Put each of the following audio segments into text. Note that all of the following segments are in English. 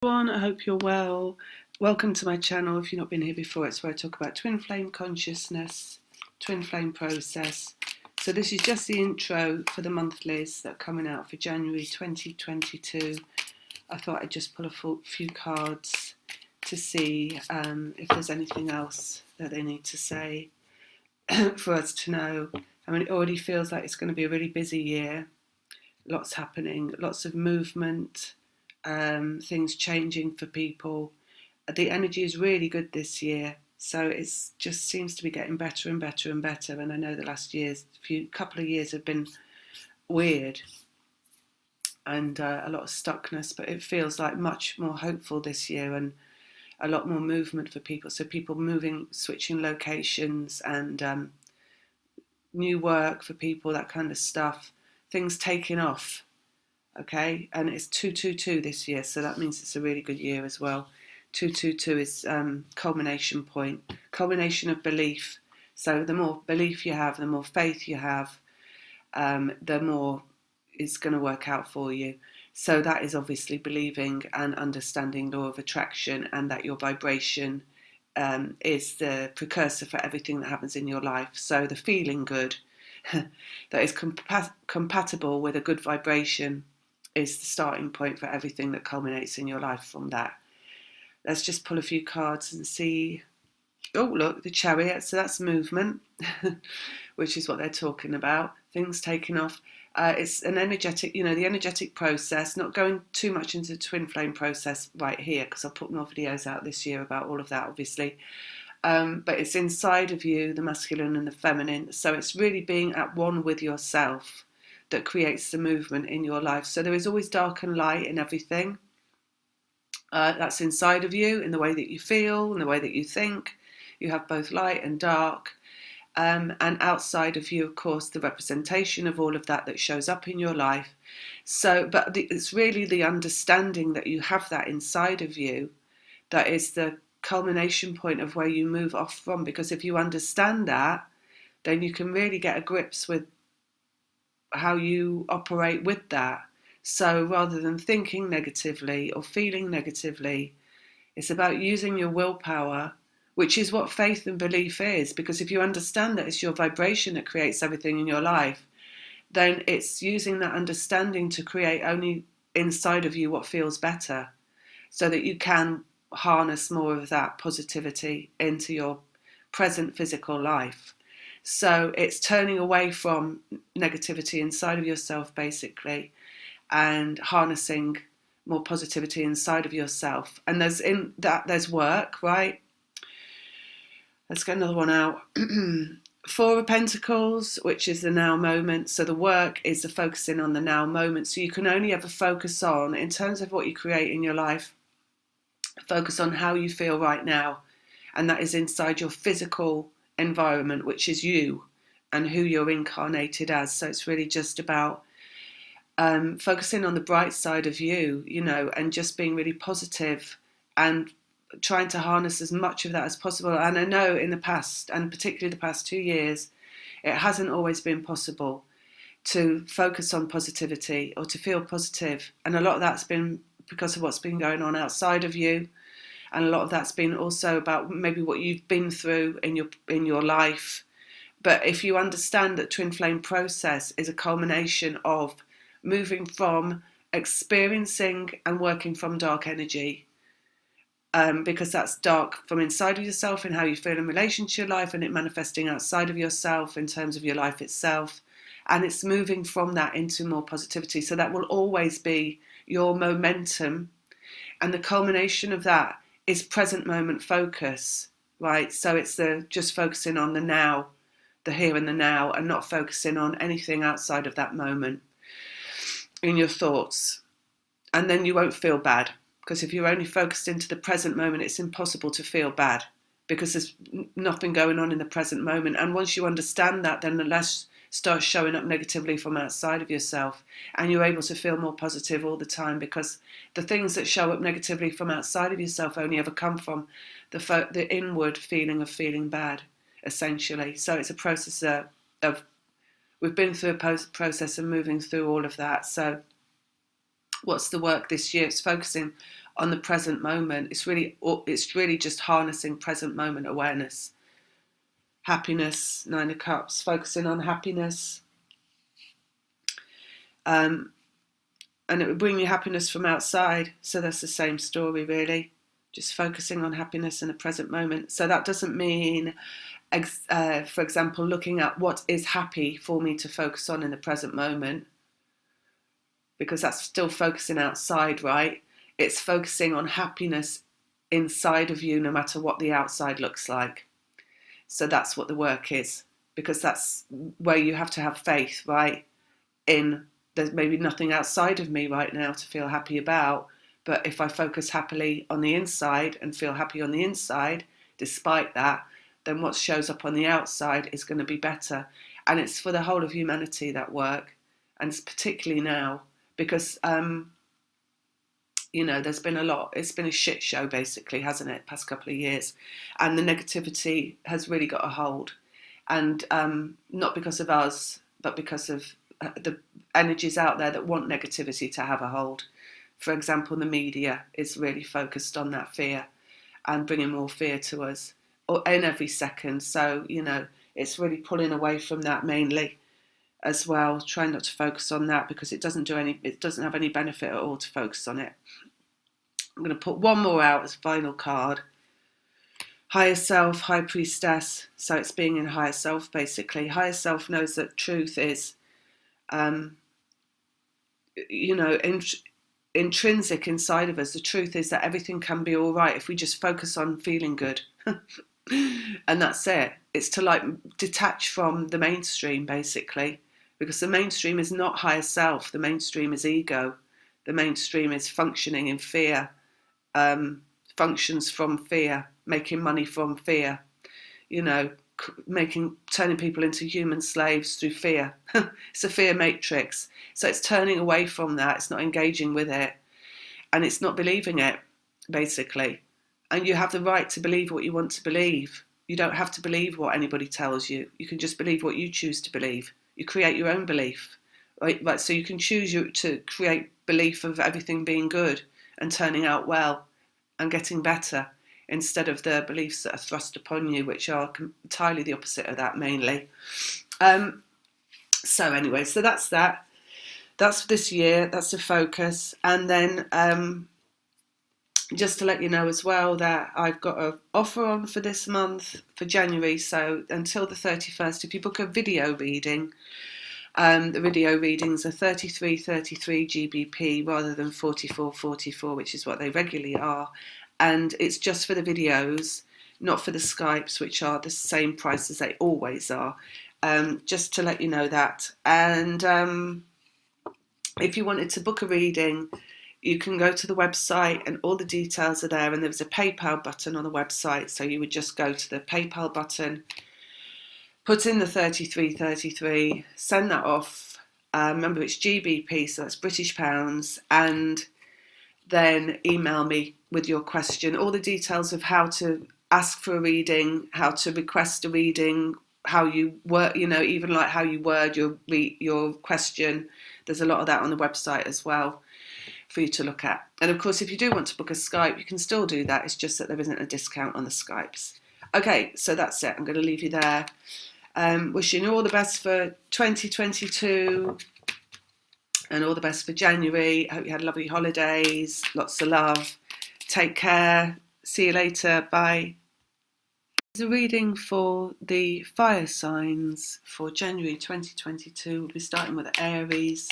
Everyone, I hope you're well. Welcome to my channel. If you've not been here before, it's where I talk about twin flame consciousness, twin flame process. So this is just the intro for the monthlies that are coming out for January 2022. I thought I'd just pull a few cards to see if there's anything else that they need to say for us to know. I mean, it already feels like it's going to be a really busy year. Lots happening, lots of movement, things changing for people. The energy is really good this year, so it just seems to be getting better and better and better. And I know the last couple of years have been weird and a lot of stuckness, but it feels like much more hopeful this year and a lot more movement for people. So people moving, switching locations and new work for people, that kind of stuff. Things taking off. Okay, and it's 222 this year, so that means it's a really good year as well. 222 is culmination point, culmination of belief. So the more belief you have, the more faith you have, the more it's going to work out for you. So that is obviously believing and understanding law of attraction, and that your vibration is the precursor for everything that happens in your life. So the feeling good that is compatible with a good vibration is the starting point for everything that culminates in your life from that. Let's just pull a few cards and see. Oh, look, the Chariot. So that's movement, which is what they're talking about. Things taking off. It's an energetic, the energetic process. Not going too much into the twin flame process right here, because I'll put more videos out this year about all of that, obviously. But it's inside of you, the masculine and the feminine. So it's really being at one with yourself that creates the movement in your life. So there is always dark and light in everything. That's inside of you, in the way that you feel, in the way that you think. You have both light and dark. And outside of you, of course, the representation of all of that shows up in your life. So, but it's really the understanding that you have that inside of you that is the culmination point of where you move off from. Because if you understand that, then you can really get a grips with how you operate with that. So rather than thinking negatively or feeling negatively, it's about using your willpower, which is what faith and belief is. Because if you understand that it's your vibration that creates everything in your life, then it's using that understanding to create only inside of you what feels better, so that you can harness more of that positivity into your present physical life. So it's turning away from negativity inside of yourself, basically, and harnessing more positivity inside of yourself. And there's work, right? Let's get another one out. Four of Pentacles, which is the now moment. So the work is the focusing on the now moment. So you can only ever focus on, in terms of what you create in your life, focus on how you feel right now. And that is inside your physical environment, which is you and who you're incarnated as. So it's really just about focusing on the bright side of you, and just being really positive and trying to harness as much of that as possible. And I know in the past, and particularly the past 2 years, it hasn't always been possible to focus on positivity or to feel positive. And a lot of that's been because of what's been going on outside of you. And a lot of that's been also about maybe what you've been through in your life. But if you understand that twin flame process is a culmination of moving from experiencing and working from dark energy, because that's dark from inside of yourself and how you feel in relation to your life, and it manifesting outside of yourself in terms of your life itself. And it's moving from that into more positivity. So that will always be your momentum. And the culmination of that is present moment focus, right? So it's just focusing on the now, the here and the now, and not focusing on anything outside of that moment in your thoughts. And then you won't feel bad, because if you're only focused into the present moment, it's impossible to feel bad, because there's nothing going on in the present moment. And once you understand that, then the less starts showing up negatively from outside of yourself, and you're able to feel more positive all the time, because the things that show up negatively from outside of yourself only ever come from the inward feeling of feeling bad, essentially. So it's a process of we've been through a process of moving through all of that. So what's the work this year? It's focusing on the present moment. It's really just harnessing present moment awareness. Happiness, Nine of Cups, focusing on happiness. And it will bring you happiness from outside. So that's the same story, really. Just focusing on happiness in the present moment. So that doesn't mean, for example, looking at what is happy for me to focus on in the present moment, because that's still focusing outside, right? It's focusing on happiness inside of you, no matter what the outside looks like. So that's what the work is, because that's where you have to have faith, right? There's maybe nothing outside of me right now to feel happy about, but if I focus happily on the inside and feel happy on the inside, despite that, then what shows up on the outside is going to be better. And it's for the whole of humanity, that work. And it's particularly now, because there's been a lot. It's been a shit show, basically, hasn't it? Past couple of years, and the negativity has really got a hold, and not because of us, but because of the energies out there that want negativity to have a hold. For example, the media is really focused on that fear and bringing more fear to us, or in every second. So it's really pulling away from that mainly, as well. Try not to focus on that, because it doesn't have any benefit at all to focus on it. I'm going to put one more out as final card. Higher Self, High Priestess. So it's being in Higher Self, basically. Higher Self knows that truth is, intrinsic inside of us. The truth is that everything can be all right if we just focus on feeling good. And that's it. It's to detach from the mainstream, basically, because the mainstream is not higher self. The mainstream is ego. The mainstream is functioning in fear, functions from fear, making money from fear, turning people into human slaves through fear. It's a fear matrix. So it's turning away from that. It's not engaging with it, and it's not believing it, basically. And you have the right to believe what you want to believe. You don't have to believe what anybody tells you. You can just believe what you choose to believe. You create your own belief, right? So you can choose to create belief of everything being good and turning out well and getting better, instead of the beliefs that are thrust upon you, which are entirely the opposite of that, mainly. So anyway, so that's that. That's for this year. That's the focus. And then just to let you know as well that I've got an offer on for this month, for January. So until the 31st, if you book a video reading, the video readings are 33 GBP rather than 44, which is what they regularly are. And it's just for the videos, not for the Skypes, which are the same price as they always are. Just to let you know that. And if you wanted to book a reading, you can go to the website and all the details are there. And there's a PayPal button on the website. So you would just go to the PayPal button, put in the 33, send that off. Remember, it's GBP, so that's British pounds. And then email me with your question, all the details of how to ask for a reading, how to request a reading, how you work, even like how you word your question. There's a lot of that on the website as well for you to look at. And of course, if you do want to book a Skype, you can still do that. It's just that there isn't a discount on the Skypes. Okay, so that's it. I'm going to leave you there. Wishing you all the best for 2022 and all the best for January. I hope you had lovely holidays, lots of love. Take care. See you later. Bye. There's a reading for the fire signs for January 2022. We'll be starting with Aries.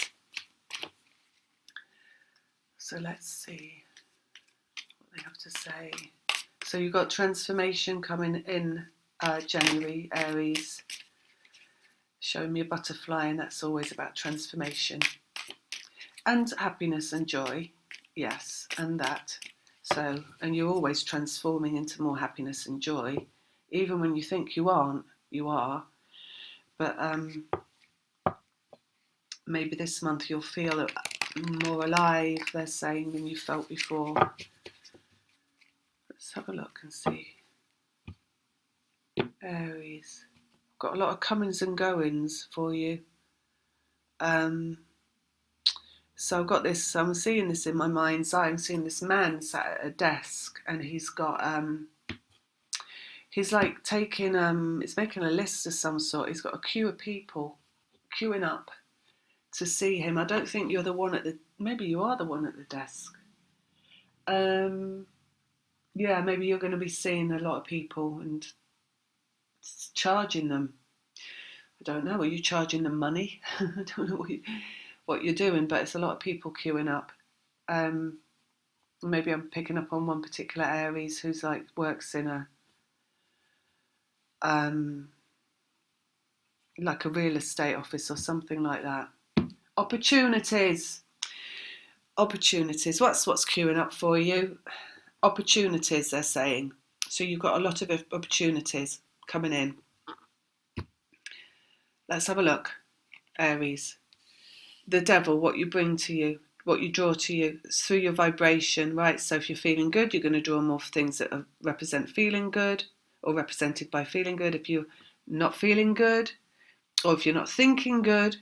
So let's see what they have to say. So you've got transformation coming in January, Aries. Showing me a butterfly, and that's always about transformation. And happiness and joy, yes, and that. So, and you're always transforming into more happiness and joy. Even when you think you aren't, you are. But maybe this month you'll feel more alive, they're saying, than you felt before. Let's have a look and see. Aries. Got a lot of comings and goings for you. So I've got this, I'm seeing this in my mind's eye. I'm seeing this man sat at a desk, and he's got, he's like taking, it's making a list of some sort. He's got a queue of people queuing up to see him. I don't think you're the one at the, maybe you are the one at the desk. Yeah, maybe you're going to be seeing a lot of people and charging them. I don't know, are you charging them money? I don't know what you're doing, but it's a lot of people queuing up. Maybe I'm picking up on one particular Aries who's like works in a like a real estate office or something like that. Opportunities. Opportunities. What's queuing up for you? Opportunities, they're saying. So you've got a lot of opportunities coming in. Let's have a look, Aries. The devil, what you bring to you, what you draw to you, it's through your vibration, right? So if you're feeling good, you're going to draw more things that represent feeling good or represented by feeling good. If you're not feeling good or if you're not thinking good,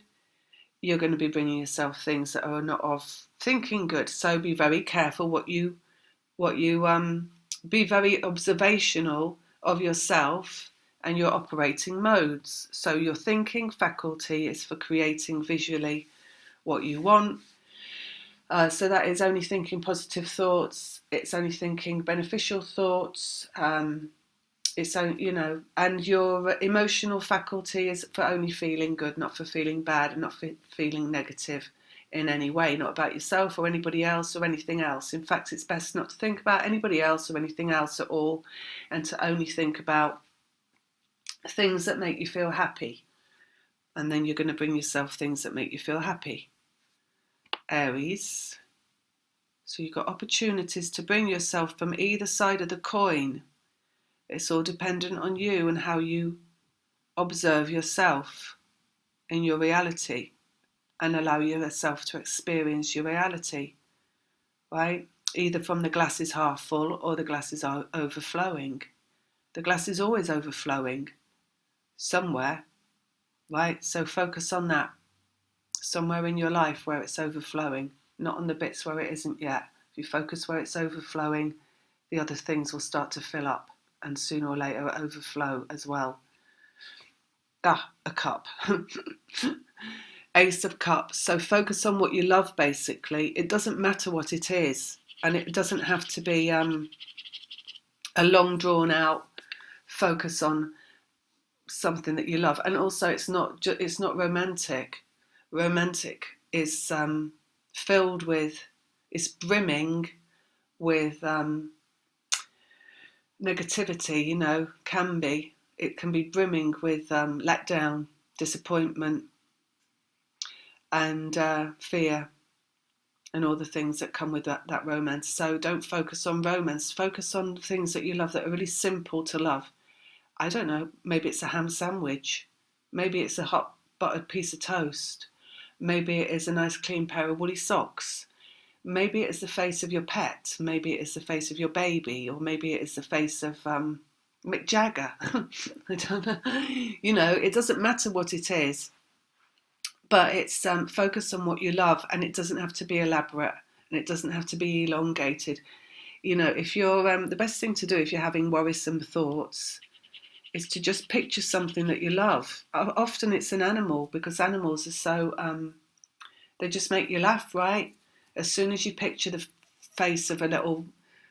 you're going to be bringing yourself things that are not of thinking good. So be very careful what you be very observational of yourself and your operating modes. So your thinking faculty is for creating visually what you want. So that is only thinking positive thoughts. It's only thinking beneficial thoughts. It's only, you know, and your emotional faculty is for only feeling good, not for feeling bad, and not for feeling negative in any way, not about yourself or anybody else or anything else. In fact, it's best not to think about anybody else or anything else at all, and to only think about things that make you feel happy. And then you're going to bring yourself things that make you feel happy. Aries. So you've got opportunities to bring yourself from either side of the coin. It's all dependent on you and how you observe yourself in your reality and allow yourself to experience your reality, right? Either from the glass is half full or the glass is overflowing. The glass is always overflowing somewhere, right? So focus on that, somewhere in your life where it's overflowing, not on the bits where it isn't yet. If you focus where it's overflowing, the other things will start to fill up and sooner or later overflow as well. A cup. Ace of Cups. So focus on what you love, basically. It doesn't matter what it is, and it doesn't have to be a long drawn out focus on something that you love. And also, it's not romantic. Romantic is filled with, it's brimming with negativity. You know, it can be brimming with letdown, disappointment, and fear, and all the things that come with that romance. So don't focus on romance. Focus on things that you love that are really simple to love. I don't know, maybe it's a ham sandwich. Maybe it's a hot buttered piece of toast. Maybe it is a nice clean pair of woolly socks. Maybe it is the face of your pet. Maybe it is the face of your baby. Or maybe it is the face of Mick Jagger. I don't know. You know, it doesn't matter what it is. But it's focus on what you love, and it doesn't have to be elaborate, and it doesn't have to be elongated. You know, if you're the best thing to do if you're having worrisome thoughts is to just picture something that you love. Often it's an animal, because animals are so they just make you laugh, right? As soon as you picture the face of a little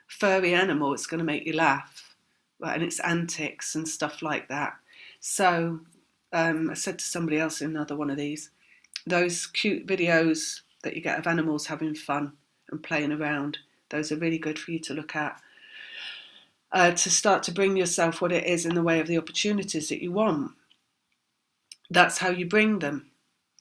furry animal, it's going to make you laugh, right? And its antics and stuff like that. So I said to somebody else in another one of these, those cute videos that you get of animals having fun and playing around, those are really good for you to look at. To start to bring yourself what it is in the way of the opportunities that you want. That's how you bring them.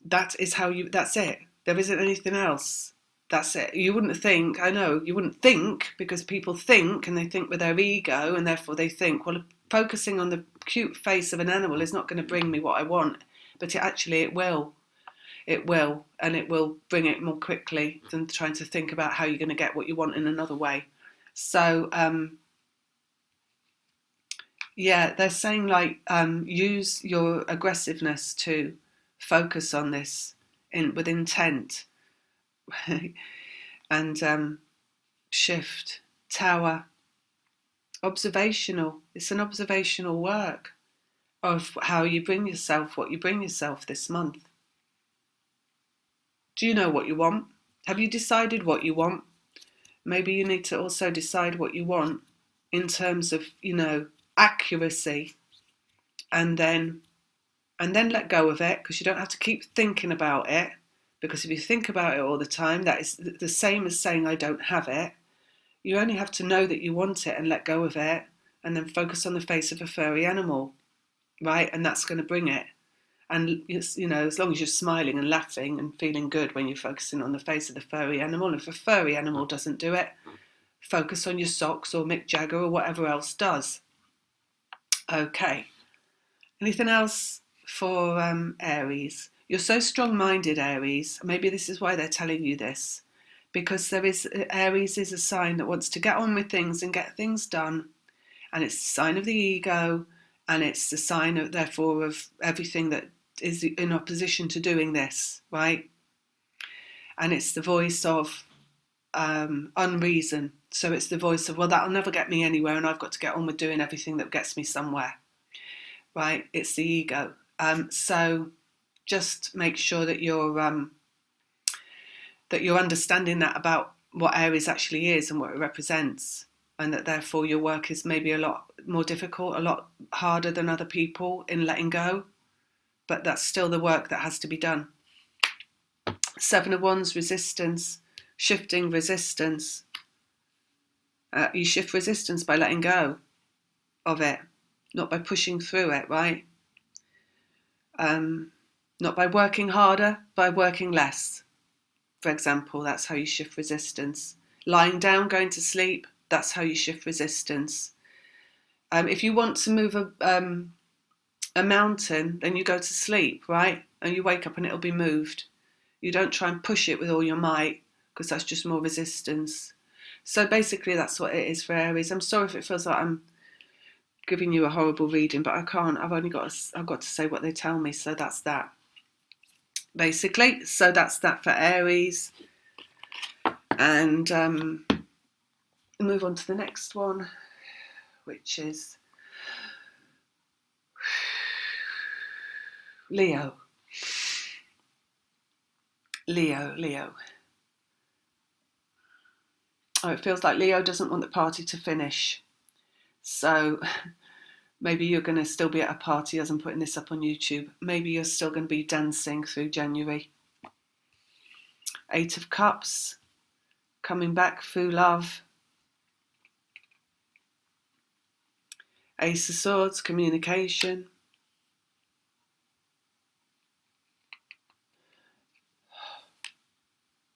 That's it. There isn't anything else. That's it. You wouldn't think, I know, you wouldn't think, because people think, and they think with their ego, and therefore they think, well, focusing on the cute face of an animal is not going to bring me what I want. But it will. It will, and it will bring it more quickly than trying to think about how you're going to get what you want in another way. So, yeah, they're saying like use your aggressiveness to focus on this with intent, And shift, Tower, observational. It's an observational work of how you bring yourself, what you bring yourself this month. Do you know what you want? Have you decided what you want? Maybe you need to also decide what you want in terms of, accuracy, and then let go of it, because you don't have to keep thinking about it, because if you think about it all the time, that is the same as saying I don't have it. You only have to know that you want it and let go of it, and then focus on the face of a furry animal, right? And that's going to bring it. And, as long as you're smiling and laughing and feeling good when you're focusing on the face of the furry animal. If a furry animal doesn't do it, focus on your socks or Mick Jagger or whatever else does. Okay. Anything else for Aries? You're so strong-minded, Aries. Maybe this is why they're telling you this. Because Aries is a sign that wants to get on with things and get things done. And it's a sign of the ego. And it's the sign, therefore, of everything that is in opposition to doing this, right? And it's the voice of unreason. So it's the voice of, well, that'll never get me anywhere, and I've got to get on with doing everything that gets me somewhere, right? It's the ego. So just make sure that you're understanding that about what Aries actually is and what it represents, and that therefore your work is maybe a lot more difficult, a lot harder than other people in letting go, but that's still the work that has to be done. Seven of Wands, resistance, shifting resistance. You shift resistance by letting go of it, not by pushing through it, right? Not by working harder, by working less. For example, that's how you shift resistance. Lying down, going to sleep, that's how you shift resistance. If you want to move a mountain, then you go to sleep, right? And you wake up and it'll be moved. You don't try and push it with all your might, because that's just more resistance. So basically that's what it is for Aries. I'm sorry if it feels like I'm giving you a horrible reading, but I can't. I've got to say what they tell me. So that's that. Basically, so that's that for Aries. And move on to the next one, which is Leo. Leo. Oh, it feels like Leo doesn't want the party to finish. So maybe you're going to still be at a party as I'm putting this up on YouTube. Maybe you're still going to be dancing through January. Eight of Cups, coming back through love. Ace of Swords, communication.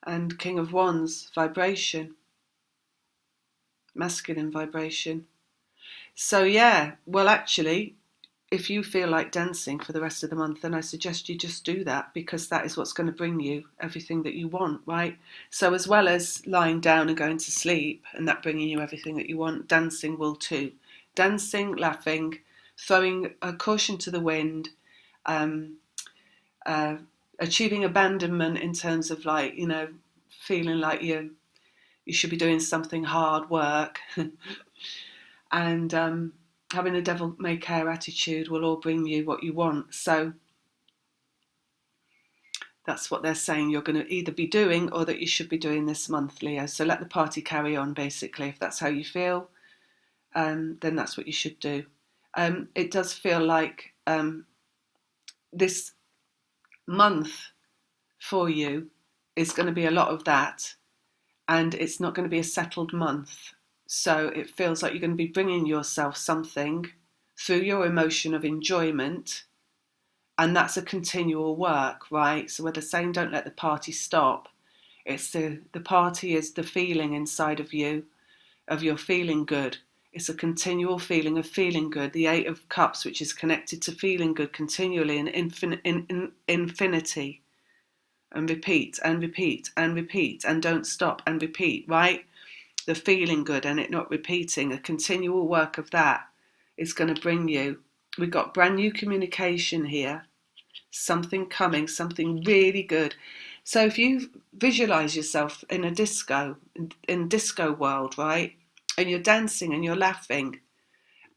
And King of Wands, vibration. Masculine vibration. So yeah, well actually, if you feel like dancing for the rest of the month, then I suggest you just do that, because that is what's going to bring you everything that you want, right? So as well as lying down and going to sleep and that bringing you everything that you want, dancing will too. Dancing, laughing, throwing a caution to the wind, achieving abandonment in terms of feeling like you should be doing something hard work and having a devil may care attitude will all bring you what you want. So that's what they're saying you're going to either be doing or that you should be doing this month, Leo. So let the party carry on, basically. If that's how you feel, then that's what you should do. It does feel like this month for you is going to be a lot of that, and it's not going to be a settled month. So it feels like you're going to be bringing yourself something through your emotion of enjoyment, and that's a continual work, right? So where they're saying don't let the party stop, it's the party is the feeling inside of you, of your feeling good. It's a continual feeling of feeling good. The Eight of Cups, which is connected to feeling good continually in infinity. And repeat and repeat and repeat and don't stop and repeat, right? The feeling good and it not repeating, a continual work of that is going to bring you. We've got brand new communication here, something coming, something really good. So if you visualize yourself in a disco, in disco world, right, and you're dancing and you're laughing,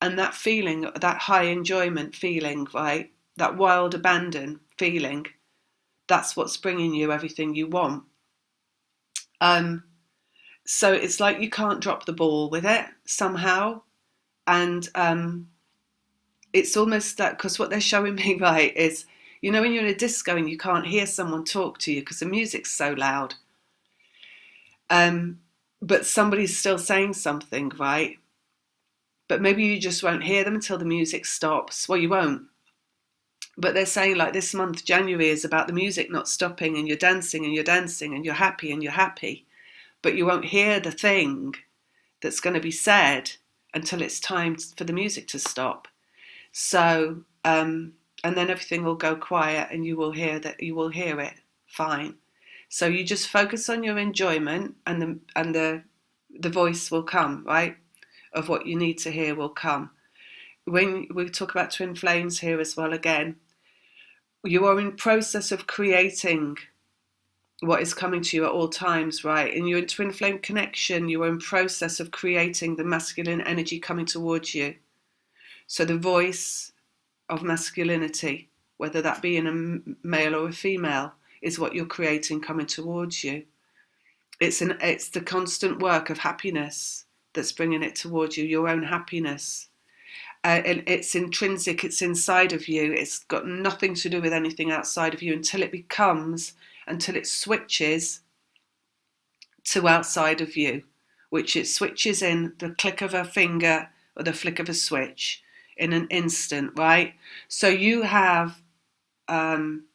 and that feeling, that high enjoyment feeling, right, that wild abandon feeling, that's what's bringing you everything you want. So it's like you can't drop the ball with it somehow. And it's almost that, because what they're showing me, right, is, you know, when you're in a disco and you can't hear someone talk to you because the music's so loud, but somebody's still saying something, right? But maybe you just won't hear them until the music stops. Well, you won't. But they're saying, like, this month, January, is about the music not stopping, and you're dancing and you're dancing and you're happy and you're happy. But you won't hear the thing that's going to be said until it's time for the music to stop. So, and then everything will go quiet and you will hear it fine. So you just focus on your enjoyment, and the voice will come, right? Of what you need to hear will come. When we talk about twin flames here as well, again, you are in process of creating what is coming to you at all times, right? In your twin flame connection, you are in process of creating the masculine energy coming towards you. So the voice of masculinity, whether that be in a male or a female, is what you're creating coming towards you. It's the constant work of happiness that's bringing it towards you, your own happiness. And it's intrinsic, it's inside of you. It's got nothing to do with anything outside of you until it switches to outside of you, which it switches in the click of a finger or the flick of a switch in an instant, right? So you have, not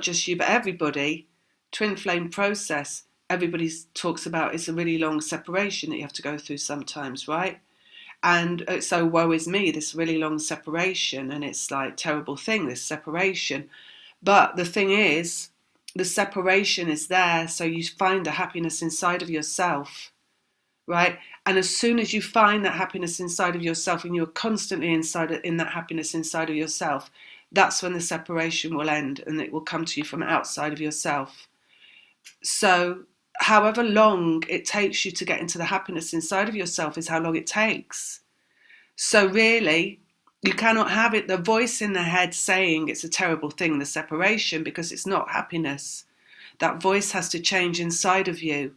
just you, but everybody, twin flame process, everybody talks about, it's a really long separation that you have to go through sometimes, right? And so woe is me, this really long separation, and it's like terrible thing, this separation. But the thing is, the separation is there so you find a happiness inside of yourself, right? And as soon as you find that happiness inside of yourself, and you're constantly in that happiness inside of yourself, that's when the separation will end, and it will come to you from outside of yourself. So however long it takes you to get into the happiness inside of yourself is how long it takes. So really, you cannot have it, the voice in the head saying it's a terrible thing, the separation, because it's not happiness. That voice has to change inside of you.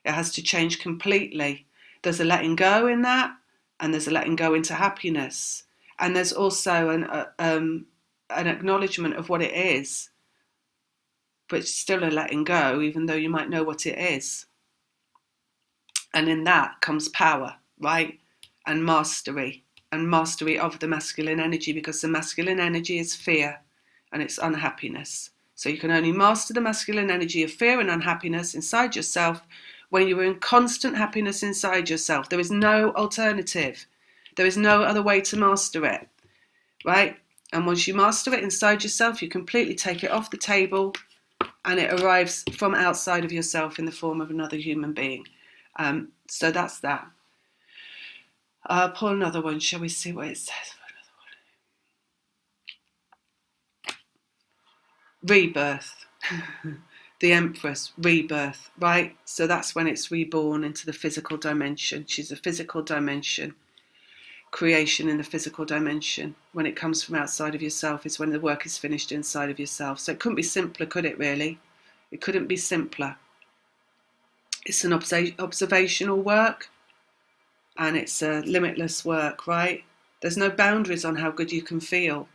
It has to change completely. There's a letting go in that, and there's a letting go into happiness. And there's also an acknowledgement of what it is, but it's still a letting go, even though you might know what it is. And in that comes power, right? And mastery of the masculine energy, because the masculine energy is fear and it's unhappiness. So you can only master the masculine energy of fear and unhappiness inside yourself when you are in constant happiness inside yourself. There is no alternative. There is no other way to master it, right? And once you master it inside yourself, you completely take it off the table, and it arrives from outside of yourself in the form of another human being. So that's that. Pull another one. Shall we see what it says for another one? Rebirth. The Empress, rebirth, right? So that's when it's reborn into the physical dimension. She's a physical dimension, creation in the physical dimension. When it comes from outside of yourself is when the work is finished inside of yourself. So it couldn't be simpler, could it really? It couldn't be simpler. It's an observational work, and it's a limitless work, right? There's no boundaries on how good you can feel.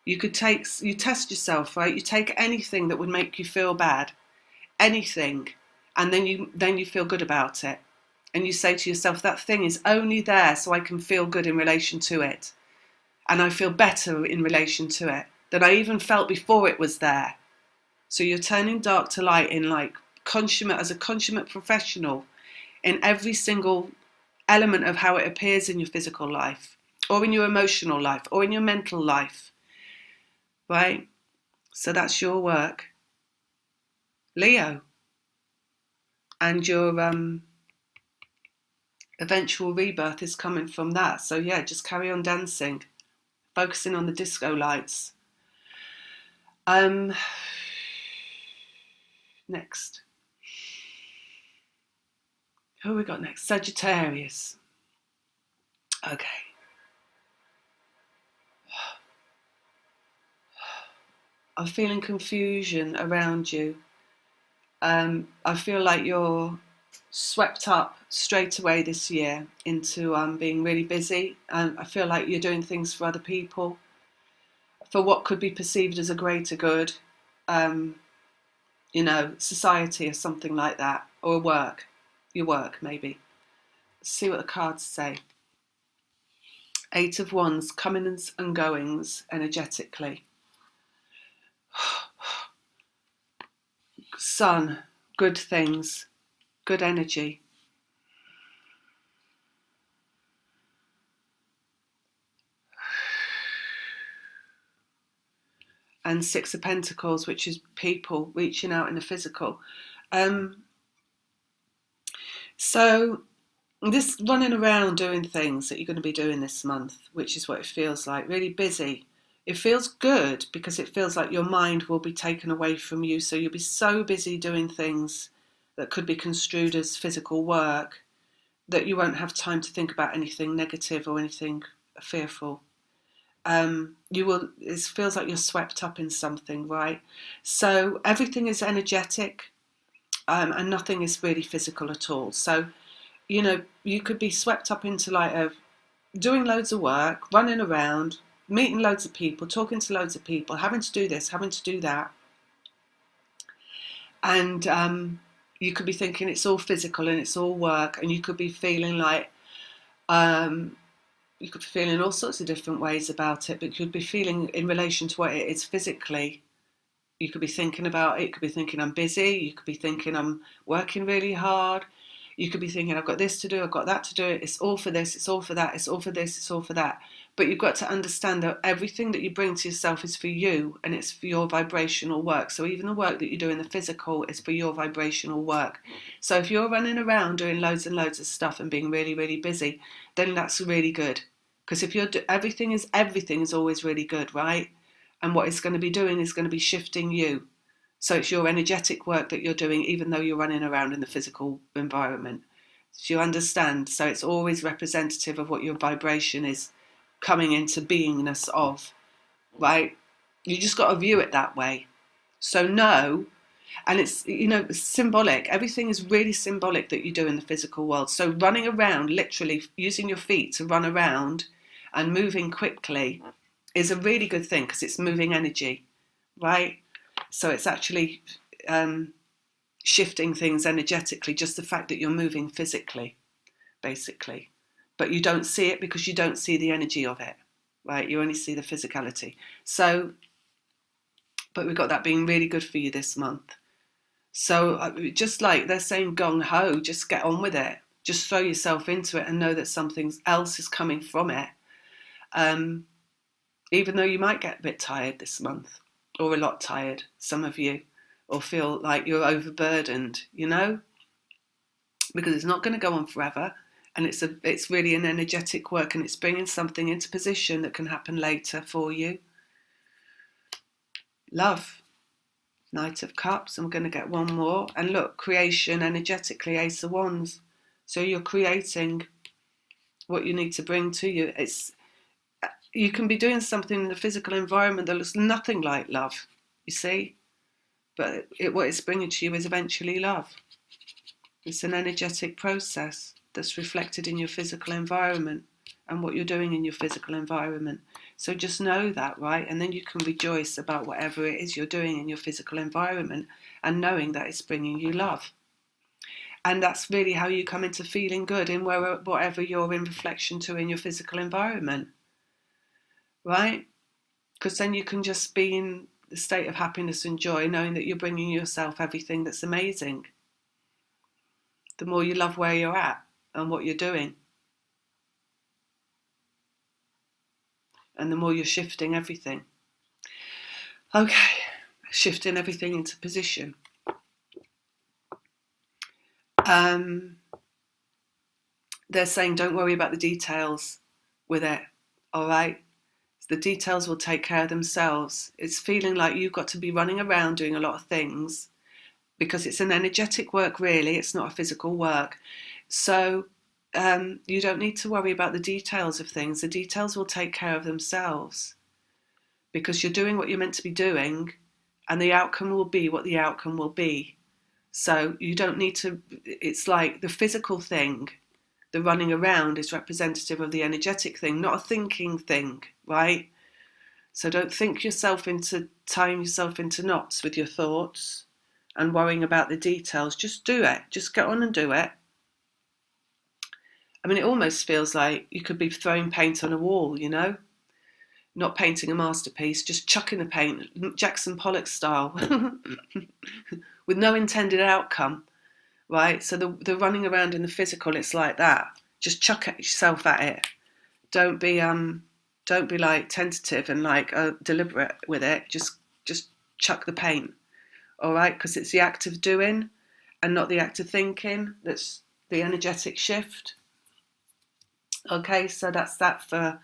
You test yourself, right? You take anything that would make you feel bad, anything, and then you feel good about it. And you say to yourself, that thing is only there so I can feel good in relation to it. And I feel better in relation to it than I even felt before it was there. So you're turning dark to light in like as a consummate professional in every single element of how it appears in your physical life, or in your emotional life, or in your mental life. Right? So that's your work, Leo. And your eventual rebirth is coming from that. So yeah, just carry on dancing, focusing on the disco lights. Next. Who have we got next? Sagittarius. Okay. I'm feeling confusion around you. I feel like you're swept up straight away this year into being really busy. I feel like you're doing things for other people, for what could be perceived as a greater good, society or something like that, or work, your work maybe. Let's see what the cards say. 8 of Wands, comings and goings energetically. Sun, good things, good energy. And 6 of Pentacles, which is people reaching out in the physical. So this running around doing things that you're going to be doing this month, which is what it feels like, really busy. It feels good because it feels like your mind will be taken away from you. So you'll be so busy doing things that could be construed as physical work that you won't have time to think about anything negative or anything fearful. It feels like you're swept up in something, right? So everything is energetic, and nothing is really physical at all. So, you could be swept up into doing loads of work, running around, meeting loads of people, talking to loads of people, having to do this, having to do that. And you could be thinking it's all physical and it's all work, and you could be feeling like, you could be feeling all sorts of different ways about it, but you could be feeling in relation to what it is physically. You could be thinking about it, you could be thinking I'm busy, you could be thinking I'm working really hard, you could be thinking I've got this to do, I've got that to do, it's all for this, it's all for that, it's all for this, it's all for that. But you've got to understand that everything that you bring to yourself is for you, and it's for your vibrational work. So even the work that you do in the physical is for your vibrational work. So if you're running around doing loads and loads of stuff and being really, really busy, then that's really good. Because if everything is always really good, right? And what it's going to be doing is going to be shifting you. So it's your energetic work that you're doing, even though you're running around in the physical environment. Do you understand? So it's always representative of what your vibration is coming into beingness of, right? You just got to view it that way. So no, and it's, symbolic. Everything is really symbolic that you do in the physical world. So running around, literally using your feet to run around and moving quickly is a really good thing because it's moving energy, right? So it's actually shifting things energetically, just the fact that you're moving physically, basically. But you don't see it because you don't see the energy of it, right? You only see the physicality. So, but we've got that being really good for you this month. So just like they're saying gung-ho, just get on with it. Just throw yourself into it and know that something else is coming from it. Even though you might get a bit tired this month, or a lot tired, some of you, or feel like you're overburdened, because it's not going to go on forever, and it's really an energetic work, and it's bringing something into position that can happen later for you. Love, Knight of Cups, I'm going to get one more, and look, creation energetically, Ace of Wands. So you're creating what you need to bring to you. You can be doing something in the physical environment that looks nothing like love, you see, but what it's bringing to you is eventually love. It's an energetic process that's reflected in your physical environment and what you're doing in your physical environment. So just know that, right? And then you can rejoice about whatever it is you're doing in your physical environment and knowing that it's bringing you love. And that's really how you come into feeling good in whatever you're in reflection to in your physical environment, right? Because then you can just be in the state of happiness and joy, knowing that you're bringing yourself everything that's amazing. The more you love where you're at and what you're doing, and the more you're shifting everything. Okay, shifting everything into position. They're saying don't worry about the details with it, all right? The details will take care of themselves. It's feeling like you've got to be running around doing a lot of things because it's an energetic work, really. It's not a physical work. So you don't need to worry about the details of things. The details will take care of themselves because you're doing what you're meant to be doing, and the outcome will be what the outcome will be. So you don't need to, it's like the physical thing, the running around is representative of the energetic thing, not a thinking thing, right? So don't tying yourself into knots with your thoughts and worrying about the details. Just do it. Just get on and do it. I mean, it almost feels like you could be throwing paint on a wall, you know? Not painting a masterpiece, just chucking the paint, Jackson Pollock style, with no intended outcome, right? So the running around in the physical, it's like that. Just chuck yourself at it. Don't be like tentative and like deliberate with it. Just chuck the paint, all right? Because it's the act of doing and not the act of thinking that's the energetic shift. Okay, so that's that for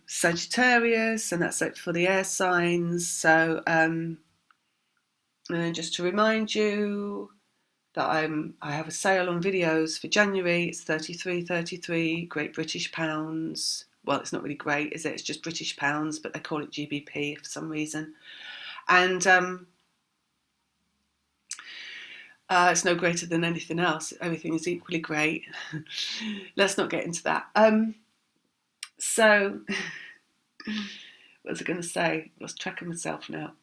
Sagittarius, and that's it for the air signs. So and then just to remind you that I have a sale on videos for January. It's 33 Great British Pounds. Well, it's not really great, is it? It's just British pounds, but they call it GBP for some reason. And it's no greater than anything else. Everything is equally great. Let's not get into that. So, what was I going to say? I lost track of myself now.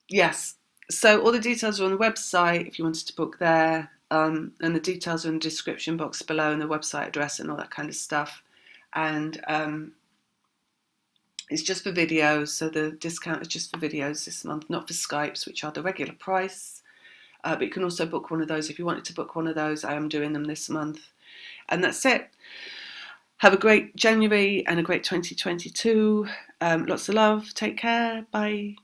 Yes. So all the details are on the website if you wanted to book there. And the details are in the description box below and the website address and all that kind of stuff. And it's just for videos. So the discount is just for videos this month, not for Skypes, which are the regular price. But you can also book one of those. If you wanted to book one of those, I am doing them this month. And that's it. Have a great January and a great 2022. Lots of love. Take care. Bye.